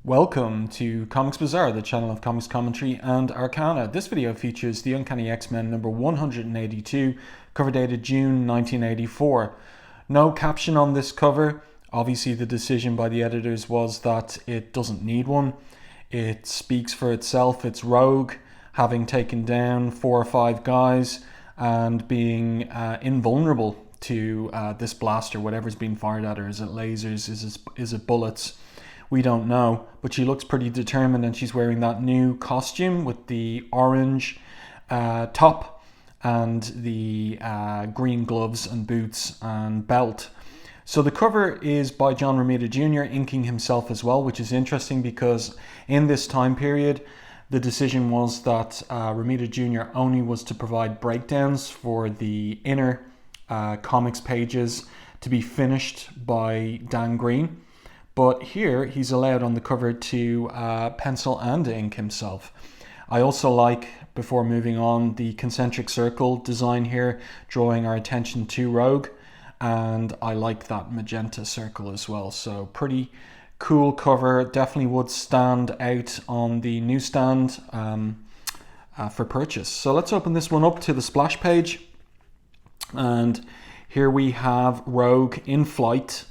Welcome to Comics Bazaar, the channel of comics commentary and arcana. This video features the Uncanny X-Men number 182, cover dated June 1984. No caption on this cover. Obviously the decision by the editors was that it doesn't need one. It speaks for itself. It's Rogue having taken down 4 or 5 guys and being invulnerable to this blaster, whatever's being fired at her. Is it lasers? Is it bullets? We don't know, but she looks pretty determined, and she's wearing that new costume with the orange top and the green gloves and boots and belt. So the cover is by John Romita Jr., inking himself as well, which is interesting because in this time period, the decision was that Romita Jr. only was to provide breakdowns for the inner comics pages to be finished by Dan Green. But here he's allowed on the cover to pencil and ink himself. I also like, before moving on, the concentric circle design here, drawing our attention to Rogue. And I like that magenta circle as well. So pretty cool cover. Definitely would stand out on the newsstand for purchase. So let's open this one up to the splash page. And here we have Rogue in flight.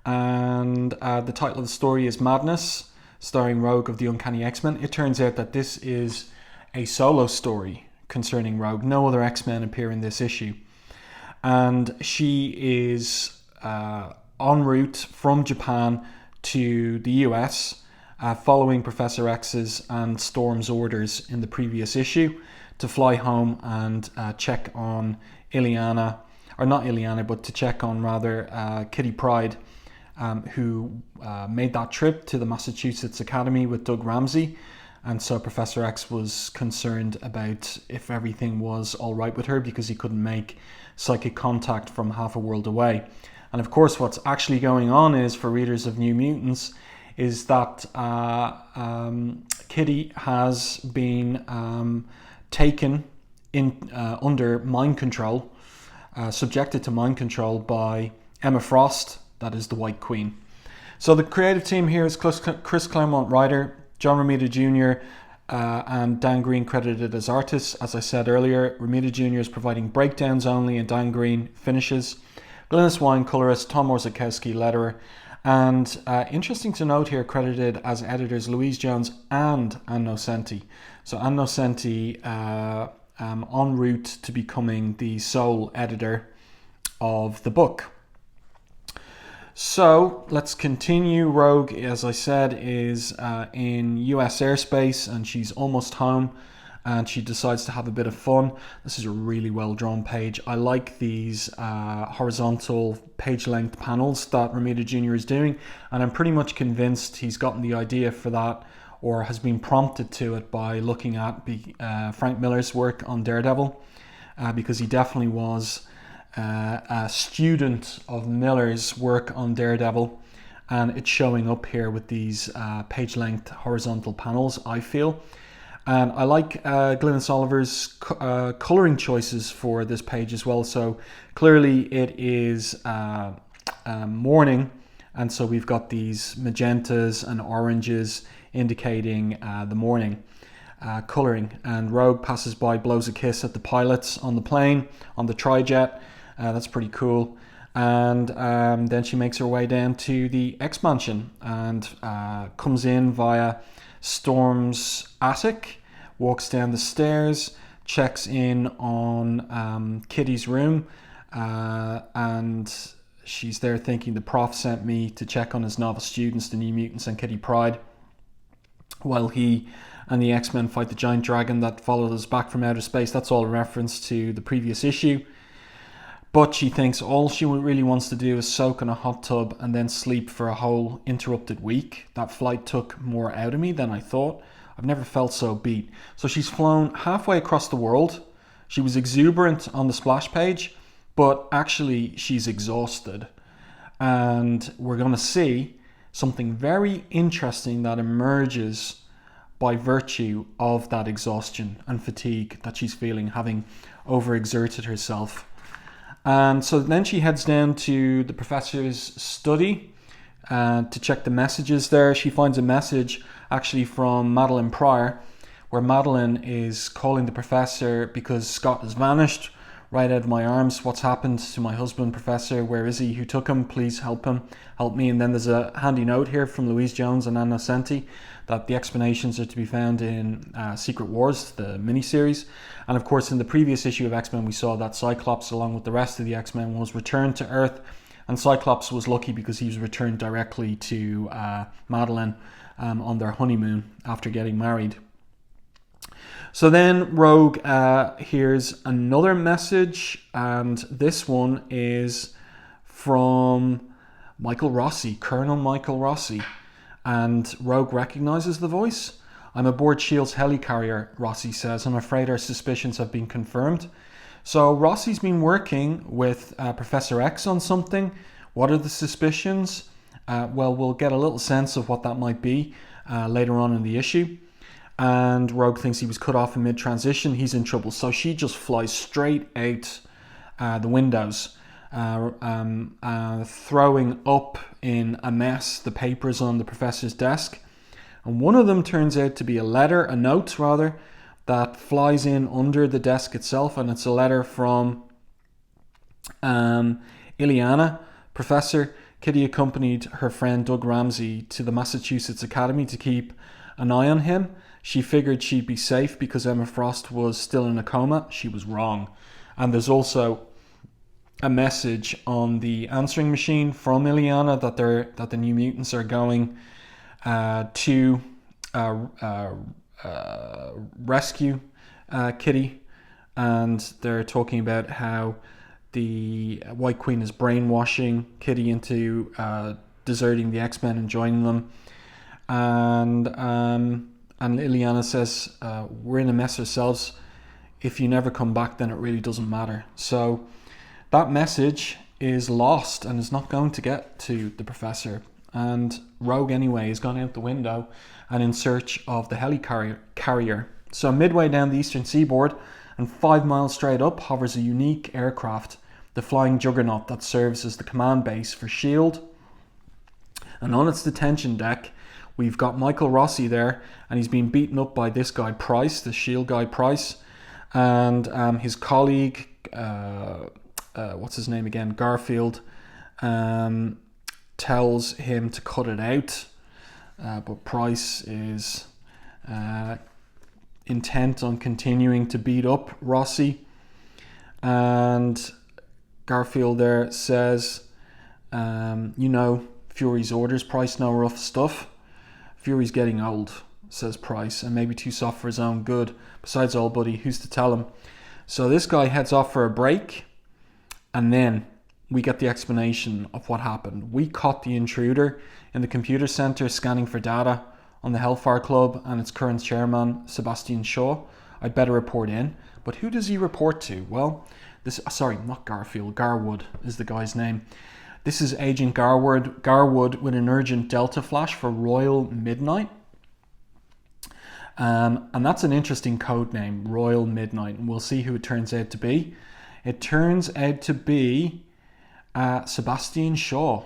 And the title of the story is Madness, starring Rogue of the Uncanny X-Men. It turns out that this is a solo story concerning Rogue. No other X-Men appear in this issue. And she is en route from Japan to the US, following Professor X's and Storm's orders in the previous issue to fly home and check on Ileana, or not Ileana, but to check on rather Kitty Pryde, who made that trip to the Massachusetts Academy with Doug Ramsey. And so Professor X was concerned about if everything was all right with her because he couldn't make psychic contact from half a world away. And of course what's actually going on is, for readers of New Mutants, is that Kitty has been taken in under mind control, subjected to mind control by Emma Frost. That is the White Queen. So the creative team here is Chris Claremont, writer, John Romita Jr., and Dan Green credited as artists. As I said earlier, Romita Jr. is providing breakdowns only, and Dan Green finishes. Glynis Wine, colorist, Tom Orzechowski, letterer. And interesting to note here, credited as editors Louise Jones and Ann Nocenti. So Ann Nocenti en route to becoming the sole editor of the book. So let's continue. Rogue, as I said, is in US airspace and she's almost home, and she decides to have a bit of fun. This is a really well drawn page. I like these horizontal page length panels that Romita Jr. is doing, and I'm pretty much convinced he's gotten the idea for that, or has been prompted to it by looking at Frank Miller's work on Daredevil, because he definitely was a student of Miller's work on Daredevil, and it's showing up here with these page length horizontal panels, I feel. And I like Glynis Oliver's colouring choices for this page as well. So clearly it is morning, and so we've got these magentas and oranges indicating the morning colouring. And Rogue passes by, blows a kiss at the pilots on the plane, on the trijet. That's pretty cool. And then she makes her way down to the X-Mansion and comes in via Storm's attic, walks down the stairs, checks in on Kitty's room, and she's there thinking the prof sent me to check on his novice students, the New Mutants and Kitty Pryde, while he and the X-Men fight the giant dragon that followed us back from outer space. That's all a reference to the previous issue. But she thinks all she really wants to do is soak in a hot tub and then sleep for a whole interrupted week. That flight took more out of me than I thought. I've never felt so beat. So she's flown halfway across the world. She was exuberant on the splash page, but actually she's exhausted. And we're going to see something very interesting that emerges by virtue of that exhaustion and fatigue that she's feeling, having overexerted herself. And so then she heads down to the professor's study to check the messages there. She finds a message actually from Madeline Pryor, where Madeline is calling the professor because Scott has vanished right out of my arms. What's happened to my husband, Professor? Where is he? Who took him? Please help him. Help me. And then there's a handy note here from Louise Jones and Ann Nocenti that the explanations are to be found in Secret Wars, the miniseries. And of course, in the previous issue of X-Men, we saw that Cyclops, along with the rest of the X-Men, was returned to Earth. And Cyclops was lucky because he was returned directly to Madeline on their honeymoon after getting married. So then Rogue hears another message, and this one is from Michael Rossi, Colonel Michael Rossi. And Rogue recognizes the voice. I'm aboard S.H.I.E.L.D.'s helicarrier, Rossi says. I'm afraid our suspicions have been confirmed. So Rossi's been working with Professor X on something. What are the suspicions? Well, we'll get a little sense of what that might be later on in the issue. And Rogue thinks he was cut off in mid-transition. He's in trouble. So she just flies straight out the windows, throwing up in a mess the papers on the professor's desk. And one of them turns out to be a note, that flies in under the desk itself. And it's a letter from Ileana. Professor Kitty accompanied her friend Doug Ramsey to the Massachusetts Academy to keep an eye on him. She figured she'd be safe because Emma Frost was still in a coma. She was wrong. And there's also a message on the answering machine from Ileana that the New Mutants are going to rescue Kitty, and they're talking about how the White Queen is brainwashing Kitty into deserting the X-Men and joining them. And Ileana says, we're in a mess ourselves. If you never come back, then it really doesn't matter. So that message is lost and is not going to get to the professor. And Rogue, anyway, has gone out the window and in search of the helicarrier. So midway down the eastern seaboard and 5 miles straight up hovers a unique aircraft, the Flying Juggernaut, that serves as the command base for S.H.I.E.L.D. And on its detention deck, we've got Michael Rossi there, and he's been beaten up by this guy Price, the S.H.I.E.L.D. guy Price, and his colleague, what's his name again, Garfield, tells him to cut it out, but Price is intent on continuing to beat up Rossi, and Garfield there says, Fury's orders, Price, no rough stuff. Fury's getting old, says Price, and maybe too soft for his own good. Besides, old buddy, who's to tell him? So this guy heads off for a break, and then we get the explanation of what happened. We caught the intruder in the computer center scanning for data on the Hellfire Club and its current chairman, Sebastian Shaw. I'd better report in. But who does he report to? Well, not Garfield, Garwood is the guy's name. This is Agent Garwood with an urgent Delta flash for Royal Midnight. And that's an interesting code name, Royal Midnight. And we'll see who it turns out to be. It turns out to be Sebastian Shaw.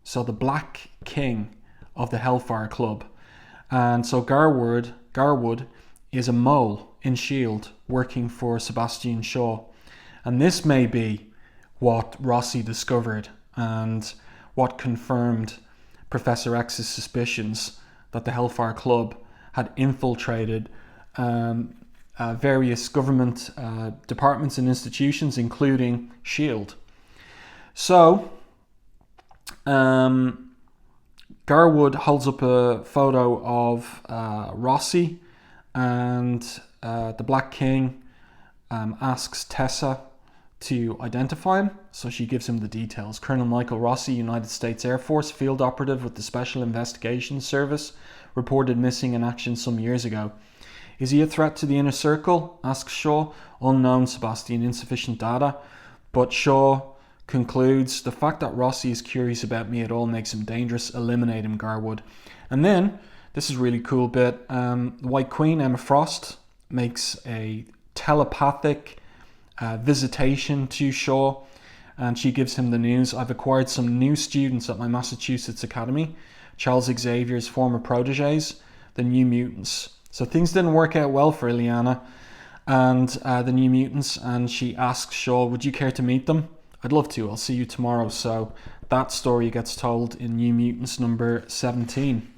So the Black King of the Hellfire Club. And so Garwood is a mole in S.H.I.E.L.D. working for Sebastian Shaw. And this may be what Rossi discovered and what confirmed Professor X's suspicions that the Hellfire Club had infiltrated various government departments and institutions, including S.H.I.E.L.D. So, Garwood holds up a photo of Rossi, and the Black King asks Tessa to identify him, so she gives him the details. Colonel Michael Rossi, United States Air Force, field operative with the Special Investigations Service, reported missing in action some years ago. Is he a threat to the inner circle? Asks Shaw. Unknown, Sebastian, insufficient data. But Shaw concludes, the fact that Rossi is curious about me at all makes him dangerous. Eliminate him, Garwood. And then, this is a really cool bit, the White Queen, Emma Frost, makes a telepathic visitation to Shaw, and she gives him the news. I've acquired some new students at my Massachusetts Academy, Charles Xavier's former proteges, the New Mutants. So things didn't work out well for Illyana and the New Mutants, and she asks Shaw, would you care to meet them? I'd love to, I'll see you tomorrow. So that story gets told in New Mutants number 17,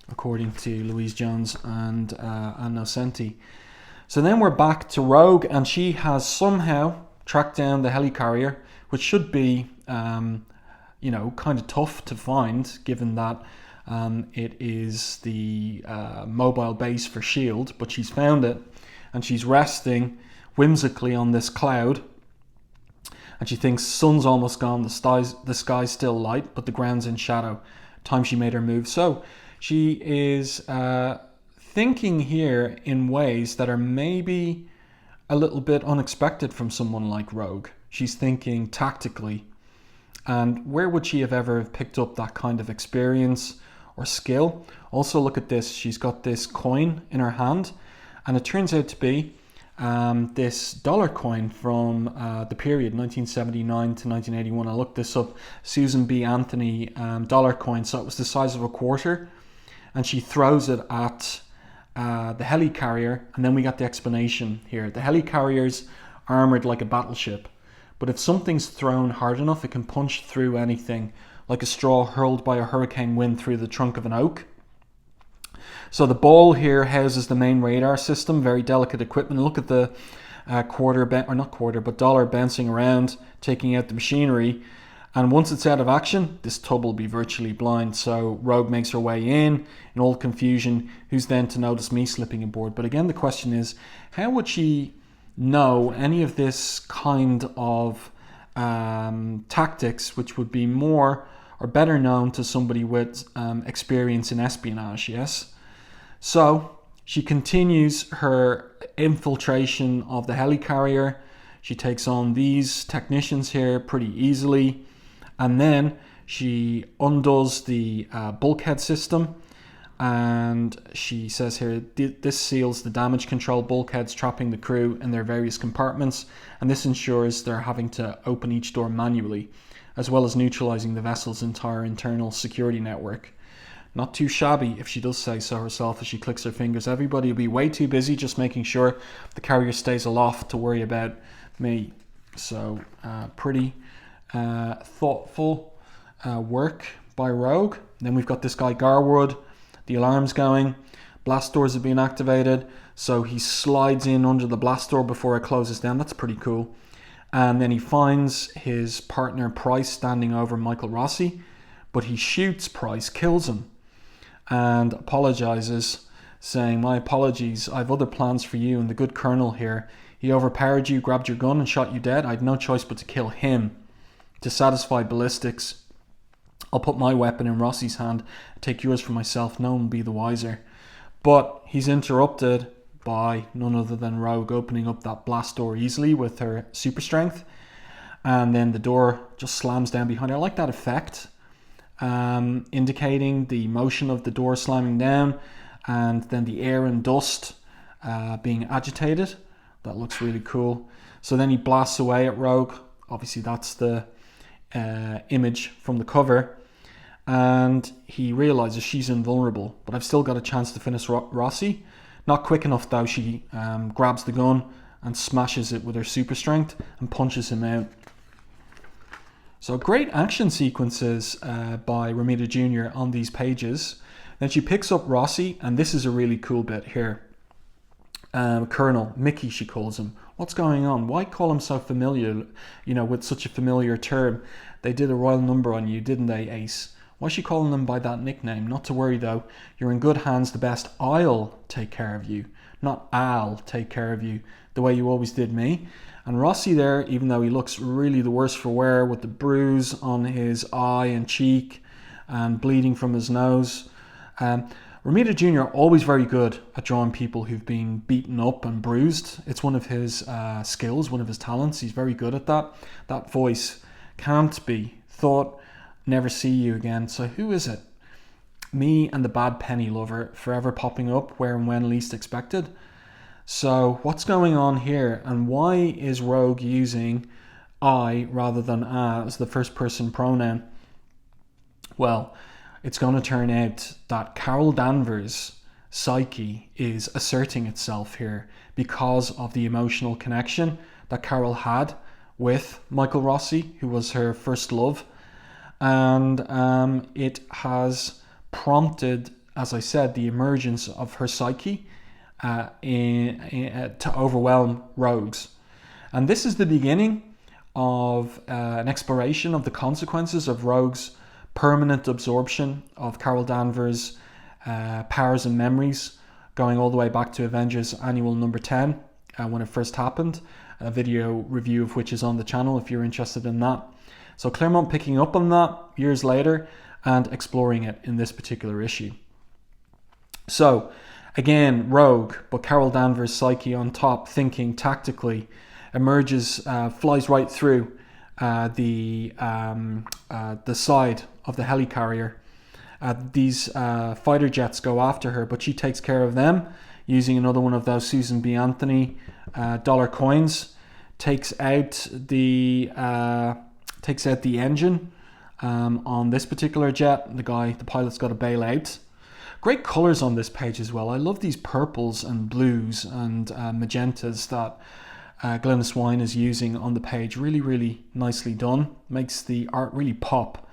according to Louise Jones and Ann Nocenti. So then we're back to Rogue, and she has somehow tracked down the helicarrier, which should be, kind of tough to find, given that it is the mobile base for S.H.I.E.L.D., but she's found it, and she's resting whimsically on this cloud, and she thinks sun's almost gone, the sky's still light, but the ground's in shadow. Time she made her move. So she is thinking here in ways that are maybe a little bit unexpected from someone like Rogue. She's thinking tactically, and where would she have ever picked up that kind of experience or skill? Also, look at this. She's got this coin in her hand, and it turns out to be this dollar coin from the period 1979 to 1981. I looked this up. Susan B. Anthony dollar coin. So it was the size of a quarter, and she throws it at the helicarrier, and then we got the explanation here. The helicarrier's armored like a battleship, but if something's thrown hard enough, it can punch through anything, like a straw hurled by a hurricane wind through the trunk of an oak. So the ball here houses the main radar system, very delicate equipment. Look at the dollar bouncing around, taking out the machinery. And once it's out of action, this tub will be virtually blind. So Rogue makes her way in all confusion. Who's then to notice me slipping aboard? But again, the question is, how would she know any of this kind of tactics, which would be more or better known to somebody with experience in espionage, yes? So she continues her infiltration of the helicarrier. She takes on these technicians here pretty easily. And then she undoes the bulkhead system, and she says here, this seals the damage control bulkheads trapping the crew in their various compartments, and this ensures they're having to open each door manually, as well as neutralizing the vessel's entire internal security network. Not too shabby, if she does say so herself as she clicks her fingers. Everybody will be way too busy just making sure the carrier stays aloft to worry about me. So pretty thoughtful work by Rogue. Then we've got this guy Garwood. The alarm's going. Blast doors have been activated. So he slides in under the blast door before it closes down. That's pretty cool. And then he finds his partner Price standing over Michael Rossi. But he shoots Price, kills him, and apologizes, saying, my apologies, I have other plans for you and the good colonel here. He overpowered you, grabbed your gun and shot you dead. I had no choice but to kill him. To satisfy ballistics, I'll put my weapon in Rossi's hand and take yours for myself. No one will be the wiser. But he's interrupted by none other than Rogue opening up that blast door easily with her super strength. And then the door just slams down behind her. I like that effect, indicating the motion of the door slamming down and then the air and dust being agitated. That looks really cool. So then he blasts away at Rogue. Obviously that's the image from the cover, and he realizes she's invulnerable, but I've still got a chance to finish Rossi. Not quick enough though. She grabs the gun and smashes it with her super strength and punches him out. So great action sequences by Romita Jr. on these pages. Then she picks up Rossi, and this is a really cool bit here. Colonel Mickey, she calls him. What's going on? Why call him so familiar, with such a familiar term? They did a royal number on you, didn't they, Ace? Why is she calling him by that nickname? Not to worry though, you're in good hands. The best I'll take care of you, not I'll take care of you, the way you always did me. And Rossi there, even though he looks really the worse for wear with the bruise on his eye and cheek and bleeding from his nose, Romita Jr. always very good at drawing people who've been beaten up and bruised. It's one of his skills, one of his talents. He's very good at that. That voice can't be thought, never see you again. So who is it? Me and the bad penny lover, forever popping up where and when least expected. So what's going on here, and why is Rogue using I rather than as the first person pronoun. Well, it's going to turn out that Carol Danvers' psyche is asserting itself here because of the emotional connection that Carol had with Michael Rossi, who was her first love. And it has prompted, as I said, the emergence of her psyche to overwhelm Rogues. And this is the beginning of an exploration of the consequences of Rogue's permanent absorption of Carol Danvers' powers and memories, going all the way back to Avengers Annual number 10 when it first happened, a video review of which is on the channel if you're interested in that. So Claremont picking up on that years later and exploring it in this particular issue. So again, Rogue, but Carol Danvers' psyche on top, thinking tactically, emerges, flies right through the side of the helicarrier. These fighter jets go after her, but she takes care of them using another one of those Susan B. Anthony dollar coins. Takes out the engine on this particular jet. The pilot's got to bail out. Great colors on this page as well. I love these purples and blues and magentas that Glynis Wine is using on the page. Really, really nicely done. Makes the art really pop.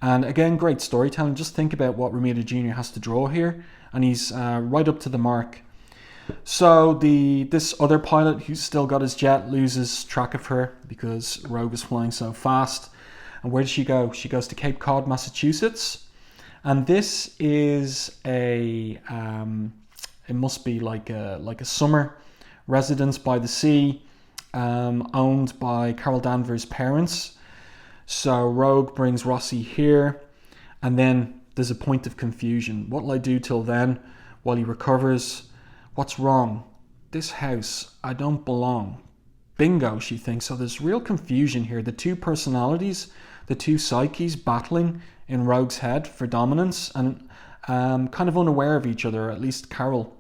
And again, great storytelling. Just think about what Romita Jr. has to draw here, and he's right up to the mark. So this other pilot who's still got his jet loses track of her because Rogue is flying so fast. And where does she go? She goes to Cape Cod, Massachusetts. And this is it must be like a summer residence by the sea, owned by Carol Danvers' parents. So Rogue brings Rossi here, and then there's a point of confusion. What'll I do till then while he recovers? What's wrong? This house, I don't belong. Bingo, she thinks. So there's real confusion here. The two personalities, the two psyches battling in Rogue's head for dominance, and kind of unaware of each other. At least Carol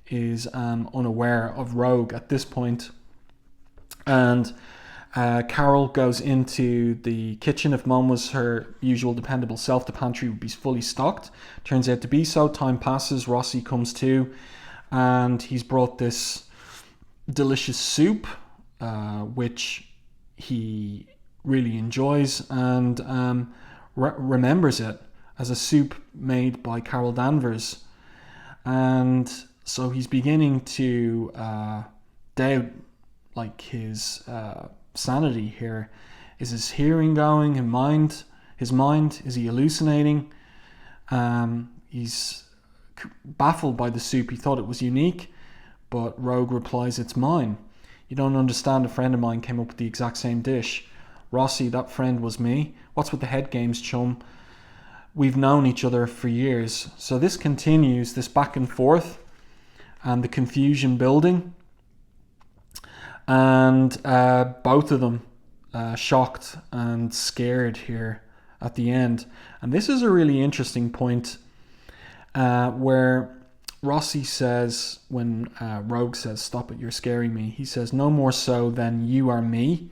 is unaware of Rogue at this point. And Carol goes into the kitchen. If Mom was her usual dependable self, the pantry would be fully stocked. Turns out to be so. Time passes. Rossi comes to, and he's brought this delicious soup, which he really enjoys and remembers it as a soup made by Carol Danvers. And so he's beginning to doubt like his sanity here. Is his hearing going? His mind, is he hallucinating? He's baffled by the soup. He thought it was unique, but Rogue replies, "It's mine. You don't understand. A friend of mine came up with the exact same dish. Rossi, that friend was me. What's with the head games, chum? We've known each other for years." So this continues, this back and forth, and the confusion building. And both of them shocked and scared here at the end. And this is a really interesting point where Rossi says, when Rogue says, "Stop it, you're scaring me," he says, "No more so than you are me.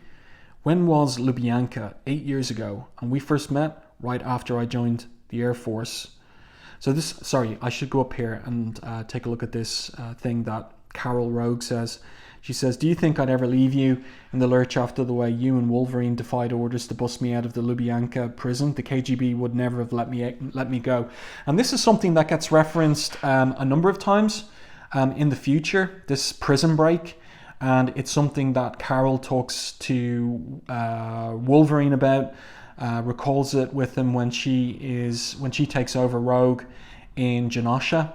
When was Lubyanka? 8 years ago. And we first met right after I joined the Air Force." So I should go up here and take a look at this thing that Carol Rogue says. She says, "Do you think I'd ever leave you in the lurch after the way you and Wolverine defied orders to bust me out of the Lubyanka prison? The KGB would never have let me go." And this is something that gets referenced a number of times in the future, this prison break. And it's something that Carol talks to Wolverine about, recalls it with him when she takes over Rogue in Genosha.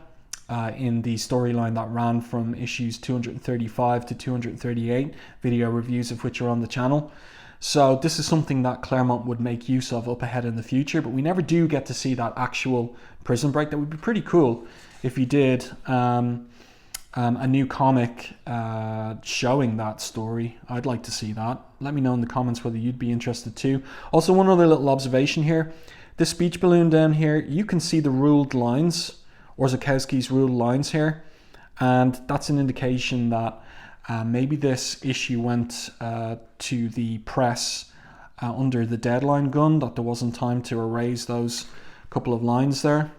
In the storyline that ran from issues 235 to 238, video reviews of which are on the channel. So this is something that Claremont would make use of up ahead in the future, but we never do get to see that actual prison break. That would be pretty cool if he did a new comic showing that story. I'd like to see that. Let me know in the comments whether you'd be interested too. Also, one other little observation here. This speech balloon down here, you can see the ruled lines, Orzechowski's ruled lines here, and that's an indication that Maybe this issue went to the press under the deadline gun, that there wasn't time to erase those couple of lines there.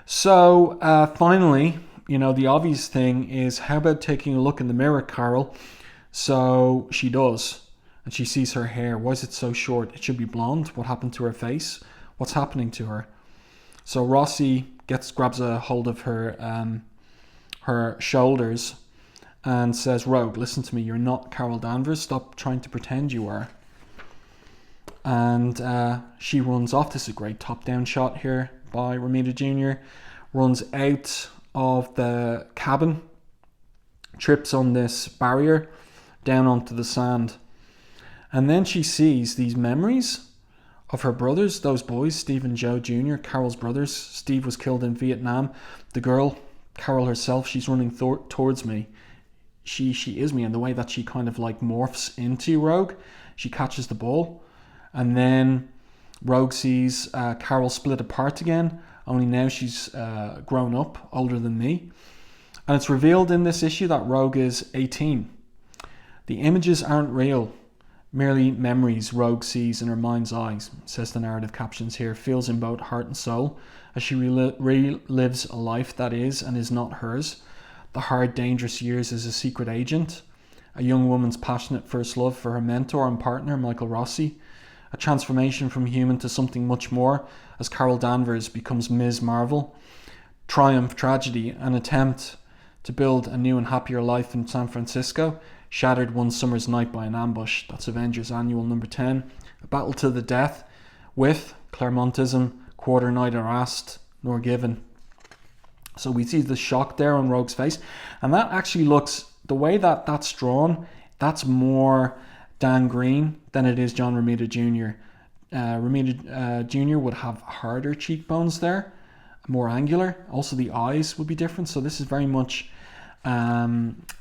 So finally, the obvious thing is, how about taking a look in the mirror, Carol? So she does, and she sees her hair. Why is it so short? It should be blonde. What happened to her face? What's happening to her? So Rossi grabs a hold of her shoulders and says, Rogue, listen to me. You're not Carol Danvers. Stop trying to pretend you are. And she runs off. This is a great top-down shot here by Romita Jr. Runs out of the cabin, trips on this barrier, down onto the sand. And then she sees these memories of her brothers, those boys, Steve and Joe Jr., Carol's brothers. Steve was killed in Vietnam. The girl, Carol herself, she's running towards me. She is me, and the way that she kind of like morphs into Rogue, she catches the ball. And then Rogue sees Carol split apart again, only now she's grown up, older than me. And it's revealed in this issue that Rogue is 18. The images aren't real, merely memories Rogue sees in her mind's eyes, says the narrative captions here, feels in both heart and soul as she relives a life that is and is not hers. The hard, dangerous years as a secret agent, a young woman's passionate first love for her mentor and partner, Michael Rossi, a transformation from human to something much more as Carol Danvers becomes Ms. Marvel, triumph, tragedy, an attempt to build a new and happier life in San Francisco, shattered one summer's night by an ambush. That's Avengers Annual number 10. A battle to the death with Claremontism, quarter neither asked nor given. So we see the shock there on Rogue's face, and that actually looks, the way that that's drawn, that's more Dan Green than it is John Romita Jr. Romita Jr. would have harder cheekbones there, more angular. Also the eyes would be different. So this is very much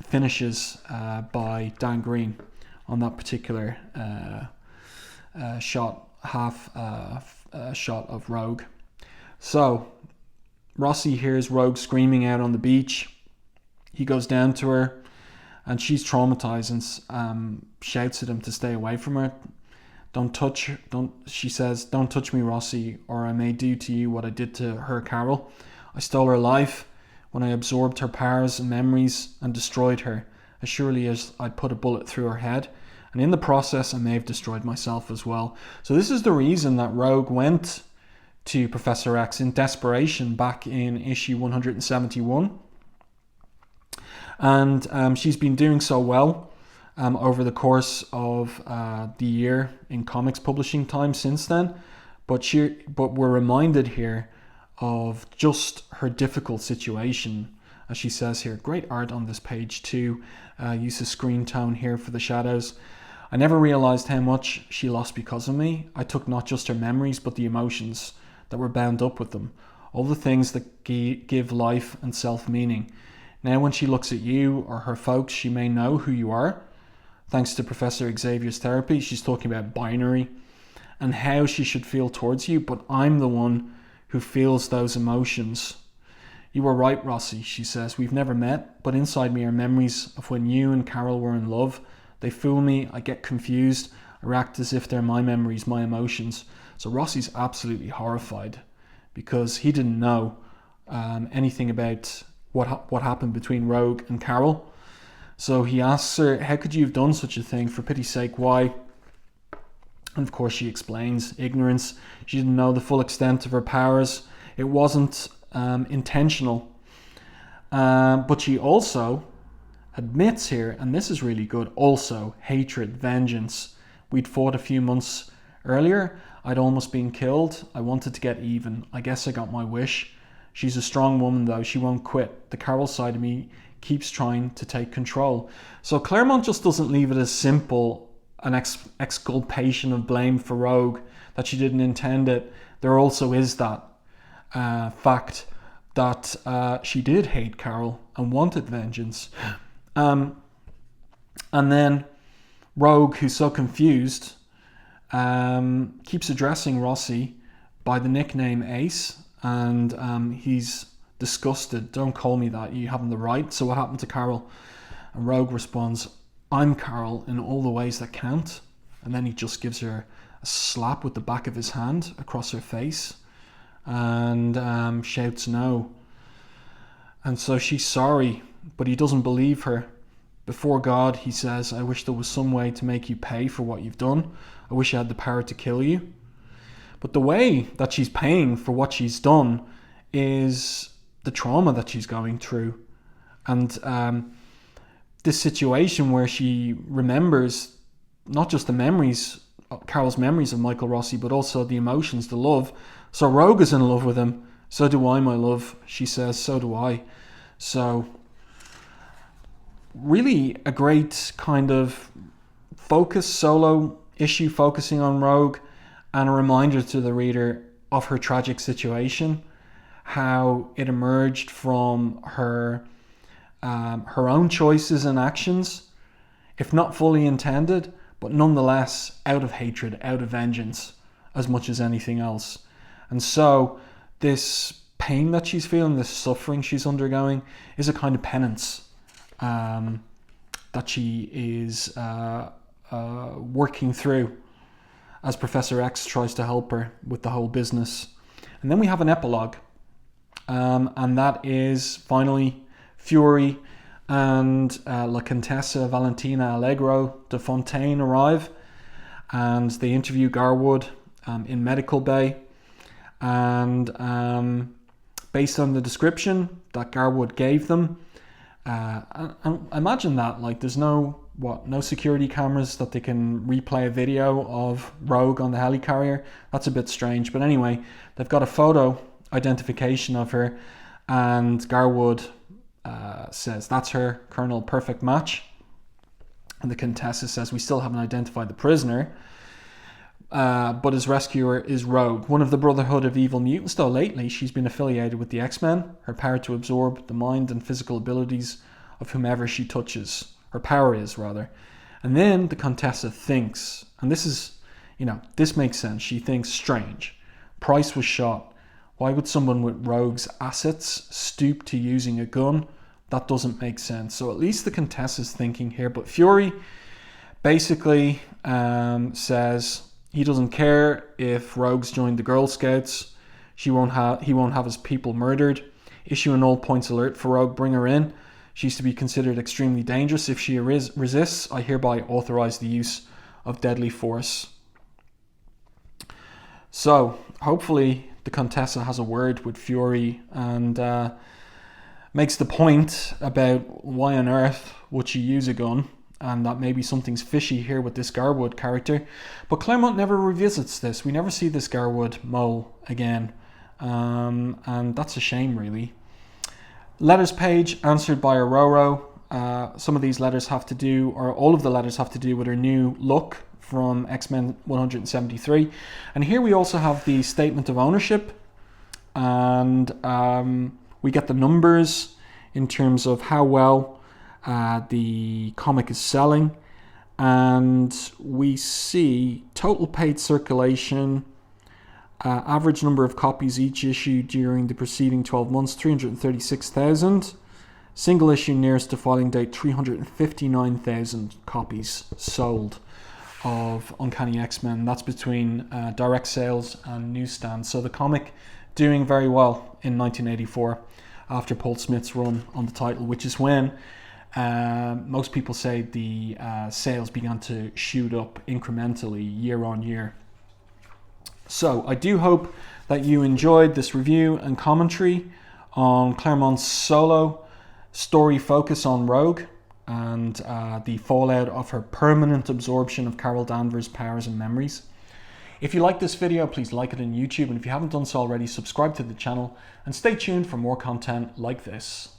finishes by Dan Green on that particular shot, shot of Rogue. So Rossi hears Rogue screaming out on the beach. He goes down to her, and she's traumatized and shouts at him to stay away from her. She says, don't touch me, Rossi, or I may do to you what I did to her, Carol. I stole her life when I absorbed her powers and memories and destroyed her, as surely as I'd put a bullet through her head. And in the process, I may have destroyed myself as well. So this is the reason that Rogue went to Professor X in desperation back in issue 171. And she's been doing so well over the course of the year in comics publishing time since then. But we're reminded here of just her difficult situation. As she says here, great art on this page too. Use of screen tone here for the shadows. I never realized how much she lost because of me. I took not just her memories, but the emotions that were bound up with them. All the things that give life and self-meaning. Now when she looks at you or her folks, she may know who you are. Thanks to Professor Xavier's therapy, she's talking about binary and how she should feel towards you, but I'm the one who feels those emotions. You were right, Rossi, she says. We've never met, but inside me are memories of when you and Carol were in love. They fool me, I get confused, I react as if they're my memories, my emotions. So Rossi's absolutely horrified because he didn't know anything about what happened between Rogue and Carol. So he asks her, how could you have done such a thing? For pity's sake, why? And of course she explains ignorance. She didn't know the full extent of her powers. It wasn't intentional. But she also admits here, and this is really good, also hatred, vengeance. We'd fought a few months earlier. I'd almost been killed. I wanted to get even. I guess I got my wish. She's a strong woman though. She won't quit. The Carol side of me keeps trying to take control. So Claremont just doesn't leave it as simple an exculpation of blame for Rogue, that she didn't intend it. There also is that fact that she did hate Carol and wanted vengeance. And then Rogue, who's so confused, keeps addressing Rossi by the nickname Ace, and he's disgusted. Don't call me that, you haven't the right. So what happened to Carol? And Rogue responds, "I'm Carol in all the ways that count." And then he just gives her a slap with the back of his hand across her face and shouts no. And so she's sorry, but he doesn't believe her. Before God, he says, "I wish there was some way to make you pay for what you've done. I wish I had the power to kill you." But the way that she's paying for what she's done is the trauma that she's going through. And this situation where she remembers not just the memories, Carol's memories of Michael Rossi, but also the emotions, the love. So Rogue is in love with him. "So do I, my love," she says. "So do I." So really a great kind of focus, solo issue focusing on Rogue, and a reminder to the reader of her tragic situation, how it emerged from her own choices and actions, if not fully intended, but nonetheless out of hatred, out of vengeance, as much as anything else. And so this pain that she's feeling, this suffering she's undergoing, is a kind of penance that she is working through as Professor X tries to help her with the whole business. And then we have an epilogue, and that is finally Fury and La Contessa Valentina Allegro de Fontaine arrive, and they interview Garwood in Medical Bay. And based on the description that Garwood gave them, imagine that, like, there's no security cameras that they can replay a video of Rogue on the helicarrier. That's a bit strange, but anyway, they've got a photo identification of her, and Garwood says, "That's her, Colonel, perfect match." And the Contessa says, "We still haven't identified the prisoner, but his rescuer is Rogue, one of the Brotherhood of Evil Mutants, though lately she's been affiliated with the X-Men. Her power to absorb the mind and physical abilities of whomever she touches. Her power is, rather." And then the Contessa thinks, and this is, this makes sense. She thinks, strange. Price was shot. Why would someone with Rogue's assets stoop to using a gun? That doesn't make sense. So at least the Contessa's thinking here. But Fury basically says he doesn't care if Rogue's joined the Girl Scouts. He won't have his people murdered. Issue an all points alert for Rogue. Bring her in. She's to be considered extremely dangerous. If she resists, I hereby authorize the use of deadly force. So hopefully the Contessa has a word with Fury and makes the point about why on earth would she use a gun, and that maybe something's fishy here with this Garwood character. But Claremont never revisits this. We never see this Garwood mole again, and that's a shame, really. Letters page answered by Aurora. Some of these letters have to do, or all of the letters have to do, with her new look from X-Men 173. And here we also have the statement of ownership, and we get the numbers in terms of how well the comic is selling, and we see total paid circulation, average number of copies each issue during the preceding 12 months, 336,000. Single issue nearest to filing date, 359,000 copies sold of Uncanny X-Men. That's between direct sales and newsstands. So the comic doing very well in 1984 after Paul Smith's run on the title, which is when most people say the sales began to shoot up incrementally year on year. So I do hope that you enjoyed this review and commentary on Claremont's solo story focus on Rogue and the fallout of her permanent absorption of Carol Danvers' powers and memories. If you like this video, please like it on YouTube, and if you haven't done so already, subscribe to the channel and stay tuned for more content like this.